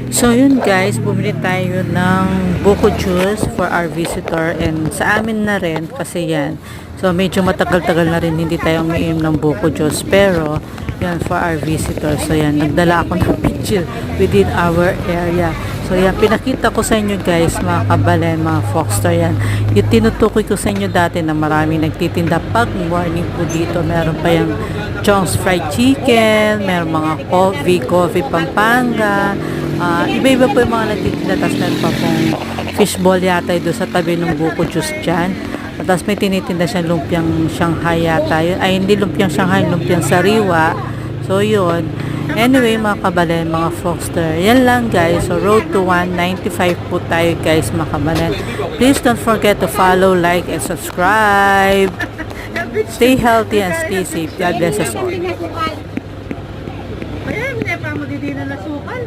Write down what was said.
So yun guys, bumili tayo ng buko juice for our visitor and sa amin na rin kasi yan. So medyo matagal-tagal na rin hindi tayo umiinom ng buko juice pero yan for our visitor. So yan, nagdala ako ng picture within our area. So yan, pinakita ko sa inyo guys mga kabalen, mga Foxter yan. Yung tinutukoy ko sa inyo dati na marami nagtitinda pag morning po dito. Meron pa yung Chong's Fried Chicken, meron mga coffee Pampanga. Iba-iba po yung mga nagtitinda. Tapos meron pa pong fishball yata doon sa tabi ng buko juice dyan. Tapos may tinitinda siyang lumpiang Shanghai yata yun. Ay hindi lumpiang Shanghai, lumpiang sariwa. So yun. Anyway mga kabalen, mga Foxter. Yan lang guys. So road to 195 po tayo guys mga kabalen. Please don't forget to follow, like, and subscribe. Stay healthy and stay safe. God bless us all. Ayan, hindi pa mo didi na nasukal.